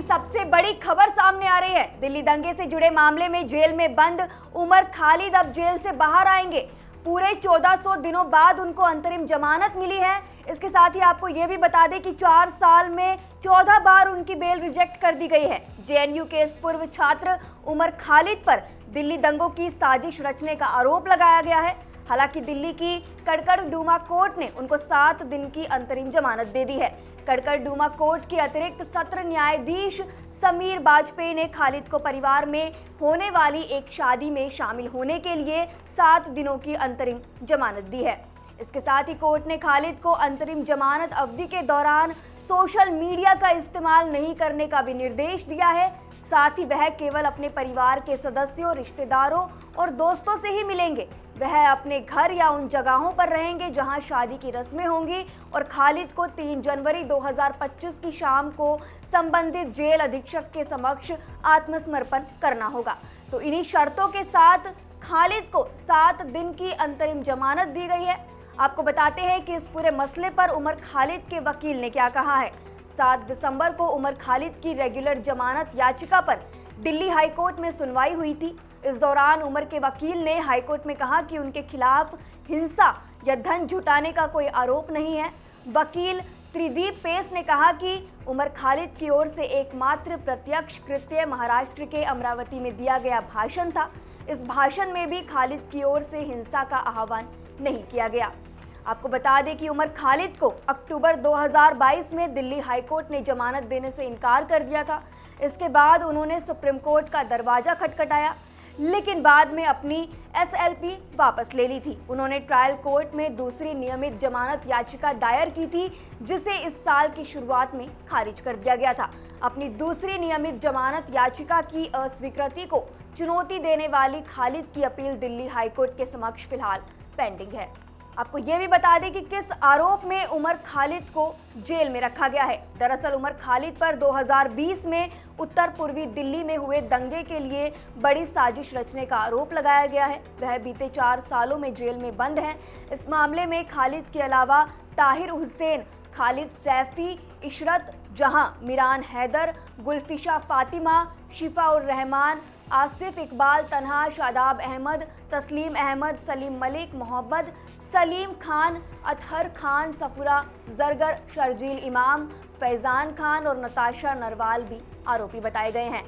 सबसे बड़ी खबर सामने आ रही है। दिल्ली दंगे से जुड़े मामले में जेल में बंद उमर खालिद अब जेल से बाहर आएंगे। पूरे 1400 दिनों बाद उनको अंतरिम जमानत मिली है। इसके साथ ही आपको ये भी बता दें कि 4 साल में 14 बार उनकी बेल रिजेक्ट कर दी गई है। जेएनयू के इस पूर्व छात्र उमर खालिद पर दिल्ली दंगों की साजिश रचने का आरोप लगाया गया है। हालांकि दिल्ली की कड़कड़डूमा कोर्ट ने उनको 7 दिन की अंतरिम जमानत दे दी है। कड़कड़डूमा कोर्ट के अतिरिक्त सत्र न्यायाधीश समीर बाजपेयी ने खालिद को परिवार में होने वाली एक शादी में शामिल होने के लिए 7 दिनों की अंतरिम जमानत दी है। इसके साथ ही कोर्ट ने खालिद को अंतरिम जमानत अवधि के दौरान सोशल मीडिया का इस्तेमाल नहीं करने का भी निर्देश दिया है। साथ ही वह केवल अपने परिवार के सदस्यों, रिश्तेदारों और दोस्तों से ही मिलेंगे। वह अपने घर या उन जगहों पर रहेंगे जहां शादी की रस्में होंगी और खालिद को 3 जनवरी 2025 की शाम को संबंधित जेल अधीक्षक के समक्ष आत्मसमर्पण करना होगा। तो इन्हीं शर्तों के साथ खालिद को 7 दिन की अंतरिम जमानत दी गई है। आपको बताते हैं कि इस पूरे मसले पर उमर खालिद के वकील ने क्या कहा है। 7 दिसंबर को उमर खालिद की रेगुलर जमानत याचिका पर दिल्ली हाईकोर्ट में सुनवाई हुई थी। इस दौरान उमर के वकील ने हाईकोर्ट में कहा कि उनके खिलाफ हिंसा या धन जुटाने का कोई आरोप नहीं है। वकील त्रिदीप पेस ने कहा कि उमर खालिद की ओर से एकमात्र प्रत्यक्ष कृत्य महाराष्ट्र के अमरावती में दिया गया भाषण था। इस भाषण में भी खालिद की ओर से हिंसा का आह्वान नहीं किया गया। आपको बता दें कि उमर खालिद को अक्टूबर 2022 में दिल्ली हाईकोर्ट ने जमानत देने से इनकार कर दिया था। इसके बाद उन्होंने सुप्रीम कोर्ट का दरवाजा खटखटाया, लेकिन बाद में अपनी एसएलपी वापस ले ली थी। उन्होंने ट्रायल कोर्ट में दूसरी नियमित जमानत याचिका दायर की थी, जिसे इस साल की शुरुआत में खारिज कर दिया गया था। अपनी दूसरी नियमित जमानत याचिका की अस्वीकृति को चुनौती देने वाली खालिद की अपील दिल्ली हाईकोर्ट के समक्ष फिलहाल पेंडिंग है। आपको ये भी बता दें कि किस आरोप में उमर खालिद को जेल में रखा गया है। दरअसल उमर खालिद पर 2020 में उत्तर पूर्वी दिल्ली में हुए दंगे के लिए बड़ी साजिश रचने का आरोप लगाया गया है। वह बीते 4 सालों में जेल में बंद हैं। इस मामले में खालिद के अलावा ताहिर हुसैन, खालिद सैफी, इशरत जहां, मिरान हैदर, गुलफिशा फातिमा, शिफा उर रहमान, आसिफ इकबाल तन्हा, शादाब अहमद, तस्लीम अहमद, सलीम मलिक, मोहम्मद सलीम खान, अतहर खान, सफुरा जरगर, शर्जील इमाम, फैजान खान और नताशा नरवाल भी आरोपी बताए गए हैं।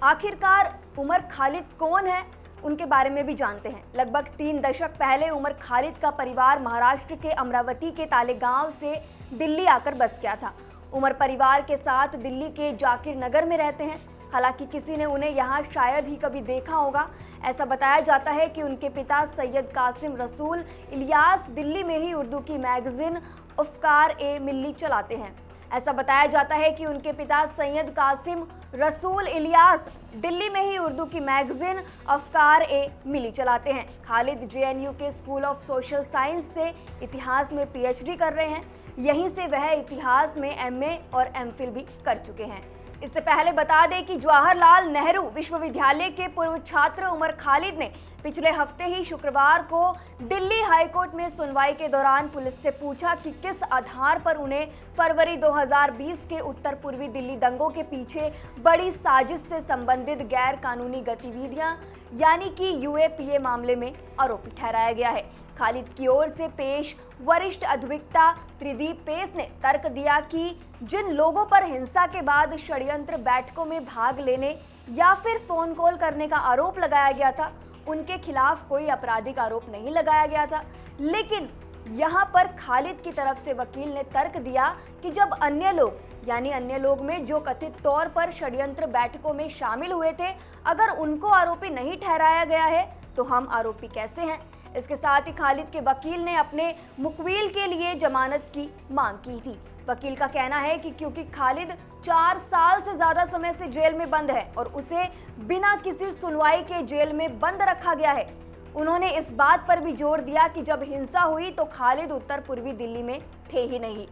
आखिरकार उमर खालिद कौन है, उनके बारे में भी जानते हैं। लगभग 3 दशक पहले उमर खालिद का परिवार महाराष्ट्र के अमरावती के तालेगांव से दिल्ली आकर बस गया था। उमर परिवार के साथ दिल्ली के जाकिर नगर में रहते हैं। हालांकि किसी ने उन्हें यहाँ शायद ही कभी देखा होगा। ऐसा बताया जाता है कि उनके पिता सैयद कासिम रसूल इलियास दिल्ली में ही उर्दू की मैगजीन अफकार-ए-मिल्ली चलाते हैं। ऐसा बताया जाता है कि उनके पिता सैयद कासिम रसूल इलियास दिल्ली में ही उर्दू की मैगजीन अफकार-ए-मिल्ली चलाते हैं। खालिद जेएनयू के स्कूल ऑफ सोशल साइंस से इतिहास में पीएचडी कर रहे हैं। यहीं से वह इतिहास में एमए और एमफिल भी कर चुके हैं। इससे पहले बता दें कि जवाहरलाल नेहरू विश्वविद्यालय के पूर्व छात्र उमर खालिद ने पिछले हफ्ते ही शुक्रवार को दिल्ली हाईकोर्ट में सुनवाई के दौरान पुलिस से पूछा कि किस आधार पर उन्हें फरवरी 2020 के उत्तर पूर्वी दिल्ली दंगों के पीछे बड़ी साजिश से संबंधित गैर कानूनी गतिविधियां यानी कि यूएपीए मामले में आरोपी ठहराया गया है। खालिद की ओर से पेश वरिष्ठ अधिवक्ता त्रिदीप पेस ने तर्क दिया कि जिन लोगों पर हिंसा के बाद षड्यंत्र बैठकों में भाग लेने या फिर फोन कॉल करने का आरोप लगाया गया था, उनके खिलाफ कोई आपराधिक आरोप नहीं लगाया गया था। लेकिन यहाँ पर खालिद की तरफ से वकील ने तर्क दिया कि जब अन्य लोग में जो कथित तौर पर षड्यंत्र बैठकों में शामिल हुए थे, अगर उनको आरोपी नहीं ठहराया गया है तो हम आरोपी कैसे हैं। इसके साथ ही खालिद के वकील ने अपने मुकविल के लिए जमानत की मांग की थी। वकील का कहना है कि क्योंकि खालिद 4 साल से ज्यादा समय से जेल में बंद है और उसे बिना किसी सुनवाई के जेल में बंद रखा गया है, उन्होंने इस बात पर भी जोर दिया कि जब हिंसा हुई तो खालिद उत्तर पूर्वी दिल्ली में थे ही नहीं।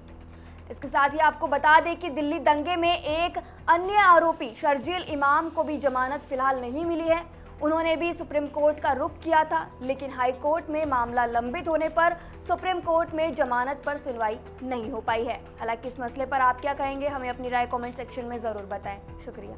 इसके साथ ही आपको बता दें कि दिल्ली दंगे में एक अन्य आरोपी शर्जील इमाम को भी जमानत फिलहाल नहीं मिली है। उन्होंने भी सुप्रीम कोर्ट का रुख किया था, लेकिन हाई कोर्ट में मामला लंबित होने पर सुप्रीम कोर्ट में जमानत पर सुनवाई नहीं हो पाई है। हालांकि इस मसले पर आप क्या कहेंगे, हमें अपनी राय कमेंट सेक्शन में ज़रूर बताएं। शुक्रिया।